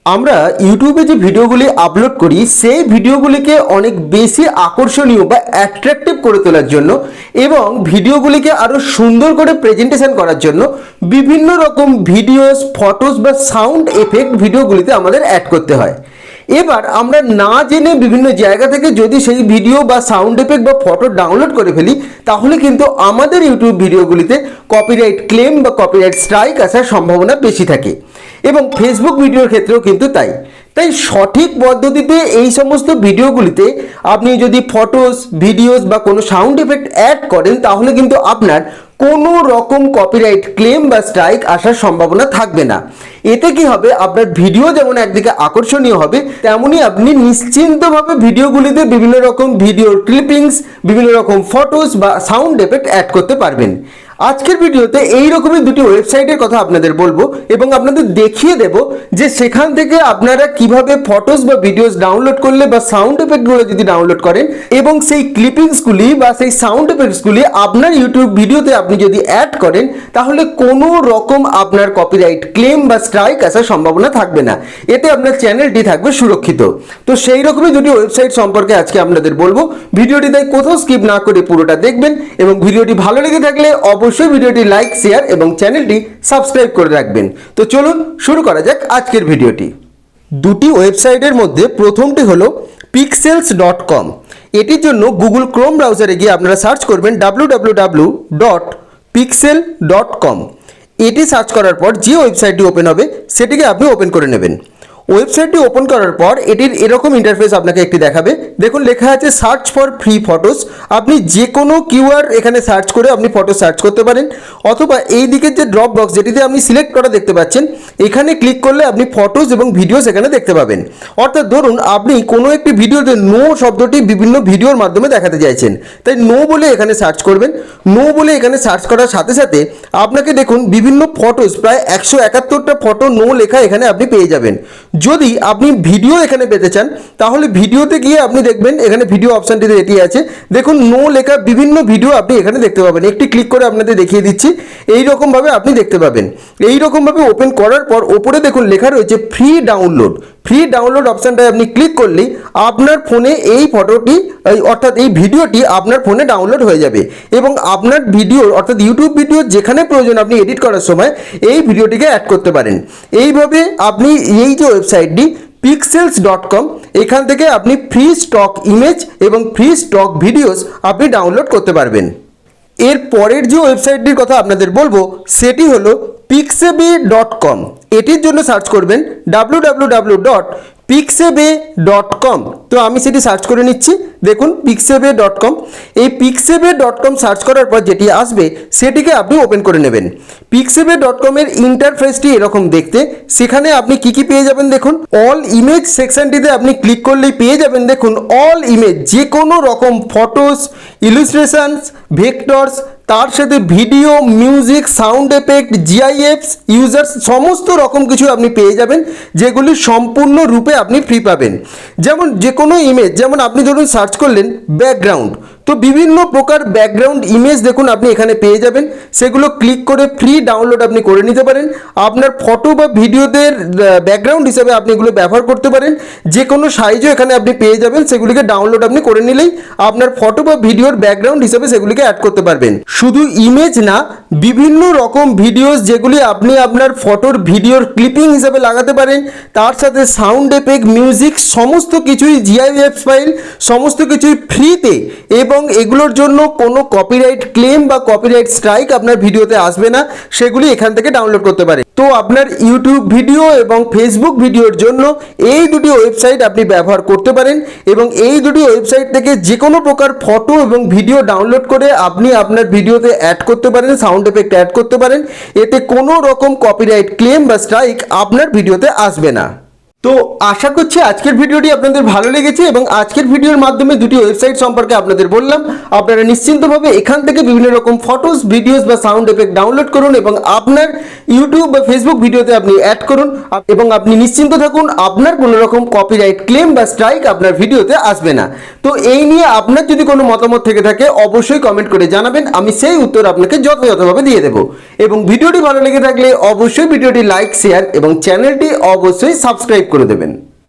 আমরা ইউটিউবে যে ভিডিওগুলি আপলোড করি সেই ভিডিওগুলিকে অনেক বেশি আকর্ষণীয় বা অ্যাট্রাকটিভ করে তোলার জন্য এবং ভিডিওগুলিকে আরও সুন্দর করে প্রেজেন্টেশন করার জন্য বিভিন্ন রকম ভিডিওস, ফটোস বা সাউন্ড এফেক্ট ভিডিওগুলিতে আমাদের অ্যাড করতে হয়। এবার আমরা না জেনে বিভিন্ন জায়গা থেকে যদি সেই ভিডিও বা সাউন্ড এফেক্ট বা ফটো ডাউনলোড করে ফেলি, তাহলে কিন্তু আমাদের ইউটিউব ভিডিওগুলিতে কপিরাইট ক্লেম বা কপিরাইট স্ট্রাইক আসার সম্ভাবনা বেশি থাকে এবং ফেসবুক ভিডিওর ক্ষেত্রেও কিন্তু তাই সঠিক পদ্ধতিতে এই সমস্ত ভিডিওগুলিতে আপনি যদি ফটোস, ভিডিওস বা কোনো সাউন্ড এফেক্ট অ্যাড করেন, তাহলে কিন্তু আপনার কোনো রকম কপিরাইট ক্লেম বা স্ট্রাইক আসার সম্ভাবনা থাকবে না। এতে কি হবে, আপনার ভিডিও যেমন একদিকে আকর্ষণীয় হবে, তেমনি আপনি নিশ্চিন্তভাবে ভিডিওগুলিতে বিভিন্ন রকম ভিডিওর ক্লিপিংস, বিভিন্ন রকম ফটোস বা সাউন্ড এফেক্ট অ্যাড করতে পারবেন। আজকের ভিডিওতে এই রকমই দুটি ওয়েবসাইটের কথা আপনাদের বলবো এবং আপনাদের দেখিয়ে দেব যে সেখান থেকে আপনারা কিভাবে ফটোস বা ভিডিওস ডাউনলোড করলে বা সাউন্ড এফেক্টগুলো যদি ডাউনলোড করেন এবং সেই ক্লিপিংসগুলি বা সেই সাউন্ড এফেক্টসগুলি আপনার ইউটিউব ভিডিওতে আপনি যদি অ্যাড করেন, তাহলে কোনো রকম আপনার কপিরাইট ক্লেম বা স্ট্রাইক আসার সম্ভাবনা থাকবে না। এতে আপনার চ্যানেলটি থাকবে সুরক্ষিত। তো সেই রকমই দুটি ওয়েবসাইট সম্পর্কে আজকে আপনাদের বলবো। ভিডিওটি তাই কোথাও স্কিপ না করে পুরোটা দেখবেন এবং ভিডিওটি ভালো লেগে থাকলে অবশ্যই ভিডিওটি লাইক, শেয়ার এবং চ্যানেলটি সাবস্ক্রাইব করে রাখবেন। তো চলুন শুরু করা যাক আজকের ভিডিওটি। দুটি ওয়েবসাইটের মধ্যে প্রথমটি হলো pixels.com। এটির জন্য গুগল ক্রোম ব্রাউজারে গিয়ে আপনারা সার্চ করবেন www.pixel.com। এটি সার্চ করার পর যে ওয়েবসাইটটি ওপেন হবে সেটিকে আপনি ওপেন করে নেবেন। ওয়েবসাইটটি ওপেন করার পর এটির এরকম ইন্টারফেস আপনাকে একটি দেখাবে। দেখুন লেখা আছে সার্চ ফর ফ্রি ফটোস। আপনি যে কোনো কিওয়ার্ড এখানে সার্চ করে আপনি ফটো সার্চ করতে পারেন, অথবা এই দিকের যে ড্রপ বক্স যেটিতে আপনি সিলেক্ট করা দেখতে পাচ্ছেন, এখানে ক্লিক করলে আপনি ফটোস এবং ভিডিওস এখানে দেখতে পাবেন। অর্থাৎ ধরুন আপনি কোনো একটি ভিডিওতে নো শব্দটি বিভিন্ন ভিডিওর মাধ্যমে দেখাতে চাইছেন, তাই নো বলে এখানে সার্চ করবেন। নো বলে এখানে সার্চ করার সাথে সাথে আপনাকে দেখুন বিভিন্ন ফটোস, প্রায় 171টা ফটো নো লেখা এখানে আপনি পেয়ে যাবেন। যদি আপনি ভিডিও এখানে পেতে চান, তাহলে ভিডিওতে গিয়ে আপনি দেখবেন এখানে ভিডিও অপশানটিতে এটি আছে। দেখুন নো লেখা বিভিন্ন ভিডিও আপনি এখানে দেখতে পাবেন। একটি ক্লিক করে আপনাদের দেখিয়ে দিচ্ছি। এই রকমভাবে আপনি দেখতে পাবেন। এই রকমভাবে ওপেন করার পর ওপরে দেখুন লেখা রয়েছে ফ্রি ডাউনলোড। ফ্রি ডাউনলোড অপশানটায় আপনি ক্লিক করলেই আপনার ফোনে এই ফটোটি অর্থাৎ এই ভিডিওটি আপনার ফোনে ডাউনলোড হয়ে যাবে এবং আপনার ভিডিও অর্থাৎ ইউটিউব ভিডিও যেখানে প্রয়োজন আপনি এডিট করার সময় এই ভিডিওটিকে অ্যাড করতে পারেন। এইভাবে আপনি এই যে ওয়েবসাইটটি pixels.com, এখান থেকে আপনি ফ্রি স্টক ইমেজ এবং ফ্রি স্টক ভিডিওস আপনি ডাউনলোড করতে পারবেন। এর পরের যে ওয়েবসাইটটির কথা আপনাদের বলবো সেটি হলো pixabay.com। এটির জন্য সার্চ করবেন www.pixabay.com। তো আমি সেটি সার্চ করে নিচ্ছি। দেখুন pixabay.com। এই pixabay.com সার্চ করার পর যেটি আসবে সেটিকে আপনি ওপেন করে নেবেন। pixabay.com এর ইন্টারফেসটি এরকম দেখতে। সেখানে আপনি কি পেয়ে যাবেন, দেখুন অল ইমেজ সেকশনটিতে আপনি ক্লিক করলেই পেয়ে যাবেন দেখুন অল ইমেজ, যে কোনো রকম ফটোস, ইলিস্ট্রেশনস, ভেক্টরস, তার সাথে video, music, sound effect, GIFs, users, সমস্ত রকম কিছু আপনি পেয়ে যাবেন, যেগুলি সম্পূর্ণ রূপে আপনি ফ্রি পাবেন। যেমন যে কোনো ইমেজ, যেমন আপনি ধরুন সার্চ করলেন ব্যাকগ্রাউন্ড, তো বিভিন্ন প্রকার ব্যাকগ্রাউন্ড ইমেজ দেখুন আপনি এখানে পেয়ে যাবেন। সেগুলো ক্লিক করে ফ্রি ডাউনলোড আপনি করে নিতে পারেন। আপনার ফটো বা ভিডিওদের ব্যাকগ্রাউন্ড হিসেবে আপনি এগুলো ব্যবহার করতে পারেন। যে কোনো সাইজও এখানে আপনি পেয়ে যাবেন। সেগুলিকে ডাউনলোড আপনি করে নিলেই আপনার ফটো বা ভিডিওর ব্যাকগ্রাউন্ড হিসেবে সেগুলিকে অ্যাড করতে পারবেন। শুধু ইমেজ না, বিভিন্ন রকম ভিডিওস যেগুলি আপনি আপনার ফটোর ভিডিওর ক্লিপিং হিসেবে লাগাতে পারেন, তার সাথে সাউন্ড এফেক্ট, মিউজিক, সমস্ত কিছুই জিআইএফ ফাইল, সমস্ত কিছুই ফ্রিতে এবং এগুলোর জন্য কোনো কপিরাইট ক্লেম বা কপিরাইট স্ট্রাইক আপনার ভিডিওতে আসবে না। সেগুলি এখান থেকে ডাউনলোড করতে পারেন। তো আপনার ইউটিউব ভিডিও এবং ফেসবুক ভিডিওর জন্য এই দুটি ওয়েবসাইট আপনি ব্যবহার করতে পারেন এবং এই দুটি ওয়েবসাইট থেকে যে কোনো প্রকার ফটো এবং ভিডিও ডাউনলোড করে আপনি আপনার ভিডিওতে অ্যাড করতে পারেন, সাউন্ড এফেক্ট অ্যাড করতে পারেন। এতে কোনো রকম কপিরাইট ক্লেম বা স্ট্রাইক আপনার ভিডিওতে আসবে না। তো আশা করছি আজকের ভিডিওটি আপনাদের ভালো লেগেছে এবং আজকের ভিডিওর মাধ্যমে দুটি ওয়েবসাইট সম্পর্কে আপনাদের বললাম। আপনারা নিশ্চিন্তভাবে এখান থেকে বিভিন্ন রকম ফটোস, ভিডিওস বা সাউন্ড এফেক্ট ডাউনলোড করুন এবং আপনার ইউটিউব বা ফেসবুক ভিডিওতে আপনি অ্যাড করুন এবং আপনি নিশ্চিন্ত থাকুন আপনার কোনো রকম কপিরাইট ক্লেম বা স্ট্রাইক আপনার ভিডিওতে আসবে না। তো এই নিয়ে আপনার যদি কোনো মতামত থেকে থাকে অবশ্যই কমেন্ট করে জানাবেন, আমি সেই উত্তর আপনাকে যথাযথভাবে দিয়ে দেবো। এবং ভিডিওটি ভালো লেগে থাকলে অবশ্যই ভিডিওটি লাইক, শেয়ার এবং চ্যানেলটি অবশ্যই সাবস্ক্রাইব করে দেবেন।